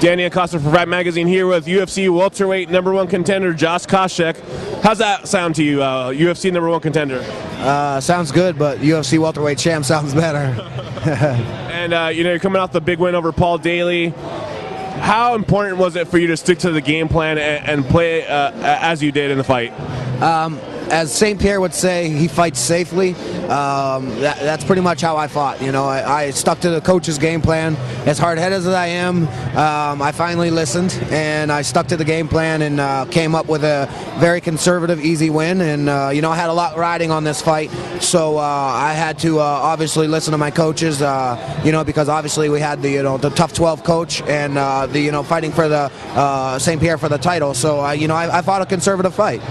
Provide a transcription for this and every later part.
Danny Acosta for Fight Magazine here with UFC welterweight #1 contender Josh Koscheck. How's that sound to you, UFC #1 contender? Sounds good, but UFC welterweight champ sounds better. And you're coming off the big win over Paul Daly. How important was it for you to stick to the game plan and play as you did in the fight? As St. Pierre would say, he fights safely. That's pretty much how I fought. You know, I stuck to the coach's game plan. As hard-headed as I am, I finally listened, and I stuck to the game plan and came up with a very conservative, easy win. And, I had a lot riding on this fight, so I had to obviously listen to my coaches, because obviously we had the tough 12 coach and fighting for the St. Pierre for the title. So, I fought a conservative fight.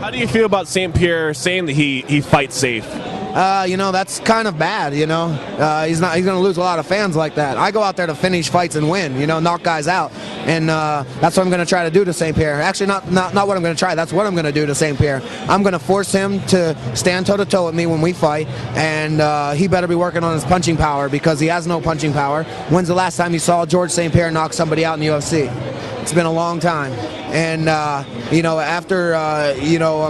How do you feel about St. Pierre saying that he fights safe? That's kind of bad. He's going to lose a lot of fans like that. I go out there to finish fights and win. Knock guys out, and that's what I'm going to try to do to St. Pierre. Actually, not what I'm going to try. That's what I'm going to do to St. Pierre. I'm going to force him to stand toe to toe with me when we fight, and he better be working on his punching power because he has no punching power. When's the last time you saw George St. Pierre knock somebody out in the UFC? It's been a long time. And, after,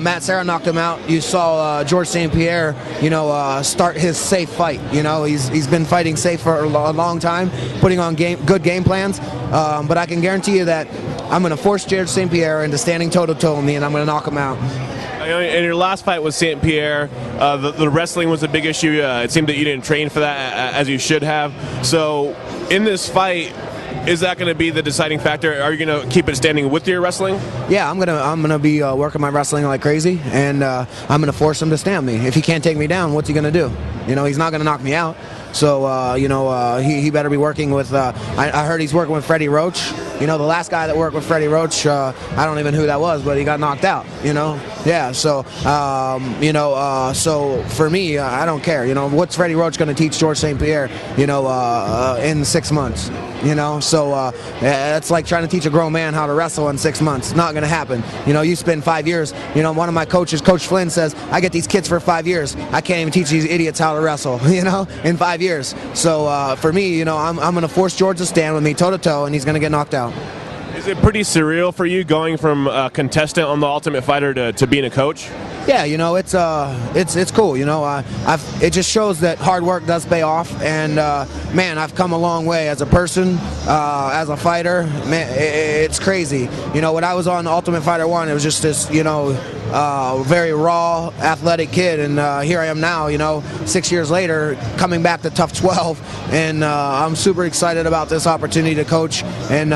Matt Serra knocked him out, you saw George St. Pierre, start his safe fight. He's been fighting safe for a long time, putting on good game plans. But I can guarantee you that I'm going to force George St. Pierre into standing toe-to-toe with me, and I'm going to knock him out. In your last fight with St. Pierre, the wrestling was a big issue. It seemed that you didn't train for that as you should have. So in this fight, is that going to be the deciding factor? Are you going to keep it standing with your wrestling? Yeah, I'm gonna be working my wrestling like crazy, and I'm going to force him to stand me. If he can't take me down, what's he going to do? He's not going to knock me out. So, he better be working with, I heard he's working with Freddie Roach. The last guy that worked with Freddie Roach, I don't even know who that was, but he got knocked out, Yeah, so, so for me, I don't care. What's Freddie Roach going to teach George St. Pierre, in 6 months? So it's like trying to teach a grown man how to wrestle in 6 months. Not going to happen. You spend 5 years. One of my coaches, Coach Flynn, says, I get these kids for 5 years. I can't even teach these idiots how to wrestle, in 5 years. So for me, I'm going to force George to stand with me toe-to-toe, and he's going to get knocked out. Is it pretty surreal for you going from a contestant on The Ultimate Fighter to being a coach? Yeah, it's cool. It just shows that hard work does pay off, and man, I've come a long way as a person, as a fighter. Man, it's crazy. When I was on Ultimate Fighter 1, it was just this, very raw, athletic kid, and here I am now, 6 years later, coming back to Tough 12, and I'm super excited about this opportunity to coach and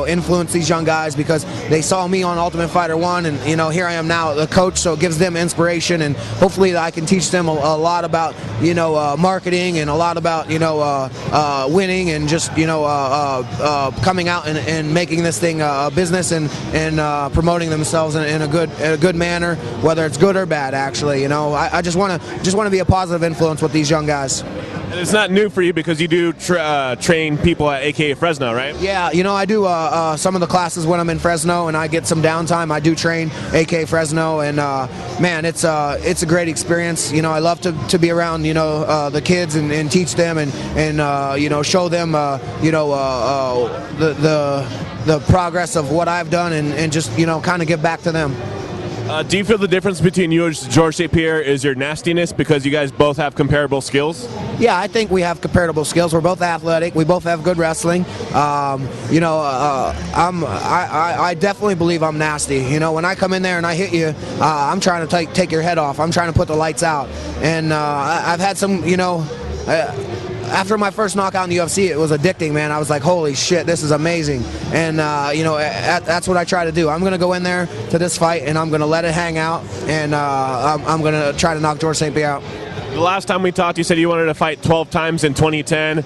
influence these young guys because they saw me on Ultimate Fighter 1, and here I am now, the coach, so it gives them inspiration, and hopefully I can teach them a lot about marketing and a lot about winning and just coming out and making this thing a business and promoting themselves in a good manner, whether it's good or bad. Actually, I just want to be a positive influence with these young guys. And it's not new for you because you do train people at AKA Fresno, right? Yeah, I do some of the classes when I'm in Fresno, and I get some downtime. I do train AKA Fresno, and man, it's a great experience. I love to be around the kids and teach them and show them the progress of what I've done and just kind of give back to them. Do you feel the difference between you and George St. Pierre is your nastiness because you guys both have comparable skills? Yeah, I think we have comparable skills. We're both athletic. We both have good wrestling. I definitely believe I'm nasty. When I come in there and I hit you, I'm trying to take your head off. I'm trying to put the lights out. And I've had some, after my first knockout in the UFC, it was addicting, man. I was like, holy shit, this is amazing. And, that's what I try to do. I'm going to go in there to this fight, and I'm going to let it hang out, and I'm going to try to knock George St. Pierre out. The last time we talked, you said you wanted to fight 12 times in 2010.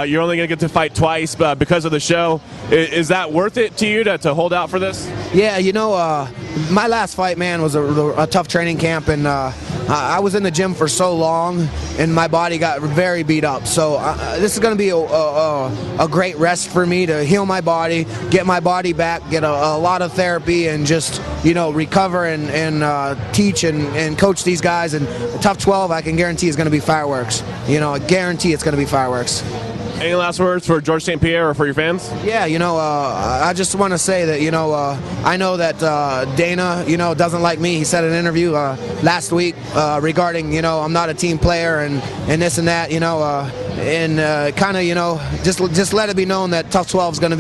You're only going to get to fight twice because of the show. Is that worth it to you to hold out for this? Yeah, my last fight, man, was a tough training camp, and I was in the gym for so long, and my body got very beat up. So this is going to be a great rest for me to heal my body, get my body back, get a lot of therapy, and just recover and teach and coach these guys. And the Tough 12, I can guarantee, is going to be fireworks. I guarantee it's going to be fireworks. Any last words for George St. Pierre or for your fans? Yeah, I just want to say that, I know that Dana, doesn't like me. He said in an interview last week regarding, I'm not a team player and this and that, and kind of, just let it be known that Tough 12 is going to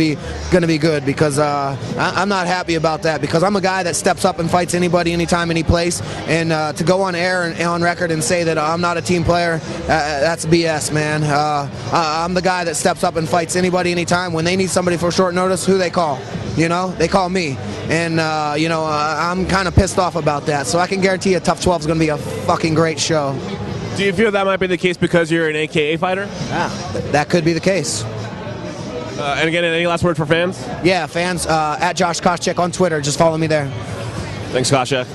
be good, because I'm not happy about that, because I'm a guy that steps up and fights anybody, anytime, any place, and to go on air and on record and say that I'm not a team player, that's BS, man. I'm the guy that steps up and fights anybody, anytime. When they need somebody for short notice, who they call? They call me. And, I'm kind of pissed off about that. So I can guarantee you Tough 12 is going to be a fucking great show. Do you feel that might be the case because you're an AKA fighter? Yeah, that could be the case. And again, any last word for fans? Yeah, fans, at Josh Koscheck on Twitter. Just follow me there. Thanks, Kasha.